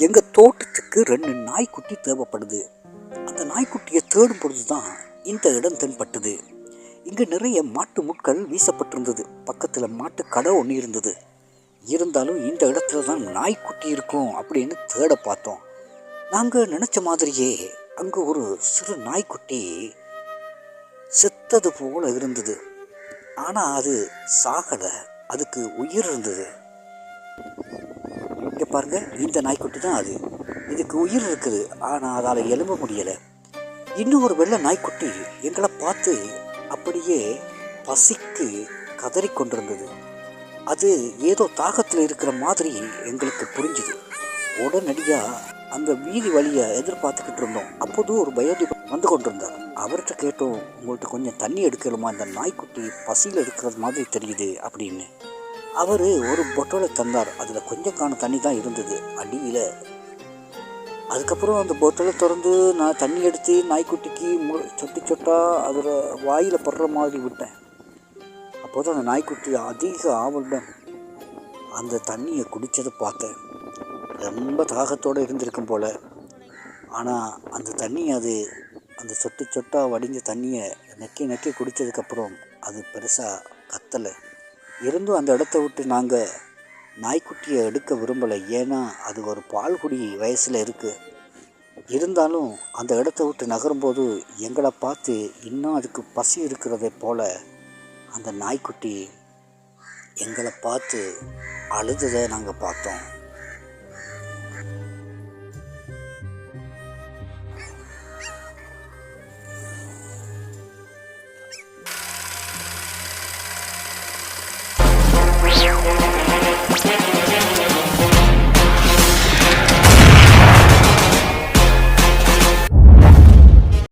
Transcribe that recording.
எங்கள் தோட்டத்துக்கு 2 நாய்க்குட்டி தேவைப்படுது. அந்த நாய்க்குட்டியை தேடும் பொழுது தான் இந்த இடம் தென்பட்டது. இங்கே நிறைய மாட்டு முட்கள் வீசப்பட்டிருந்தது. பக்கத்தில் மாட்டு கடை ஒன்று இருந்தது. இருந்தாலும் இந்த இடத்துல தான் நாய்க்குட்டி இருக்கும் அப்படின்னு தேட பார்த்தோம். நாங்கள் நினச்ச மாதிரியே அங்கே ஒரு சிறு நாய்க்குட்டி செத்தது போல இருந்தது. ஆனால் அது சாகலை, அதுக்கு உயிர் இருந்தது. இங்கே பாருங்க, இந்த நாய்க்குட்டி தான் அது. இதுக்கு உயிர் இருக்குது, ஆனால் அதால் எழும்ப முடியலை. இன்னும் ஒரு வெள்ளை நாய்க்குட்டி எங்களை பார்த்து அப்படியே பசிக்கு கதறி கொண்டிருந்தது. அது ஏதோ தாகத்தில் இருக்கிற மாதிரி எங்களுக்கு புரிஞ்சுது. உடனடியாக அந்த வீதி வழியை எதிர்பார்த்துக்கிட்டு இருந்தோம். அப்போதும் ஒரு வயோதிபர் வந்து கொண்டிருந்தார். அவர்கிட்ட கேட்டோம், உங்கள்கிட்ட கொஞ்சம் தண்ணி எடுக்கலுமா, இந்த நாய்க்குட்டி பசியில் இருக்கிறது மாதிரி தெரியுது அப்படின்னு. அவர் ஒரு பொட்டலை தந்தார். அதில் கொஞ்சம் காண தண்ணி தான் இருந்தது அடியில். அதுக்கப்புறம் அந்த பொட்டலை திறந்து நான் தண்ணி எடுத்து நாய்க்குட்டிக்கு சொட்டு சொட்டாக அதில் வாயில் படுற மாதிரி விட்டேன். அப்போது அந்த நாய்க்குட்டி அதிக ஆவலுடன் அந்த தண்ணியை குடித்ததை பார்த்தேன். ரொம்ப தாகத்தோடு இருந்திருக்கும் போல். ஆனால் அந்த தண்ணி அந்த சொட்டு சொட்டாக வடிஞ்ச தண்ணியை நக்கி குடித்ததுக்கப்புறம் அது பெருசாக கத்தலை. இருந்தும் அந்த இடத்த விட்டு நாங்கள் நாய்க்குட்டியை எடுக்க விரும்பலை. ஏன்னா அது ஒரு பால்குடி வயசில் இருக்குது. இருந்தாலும் அந்த இடத்த விட்டு நகரும்போது எங்களை பார்த்து இன்னும் அதுக்கு பசி இருக்கிறதை போல் அந்த நாய்க்குட்டி எங்களை பார்த்து அழுததை நாங்கள் பார்த்தோம்.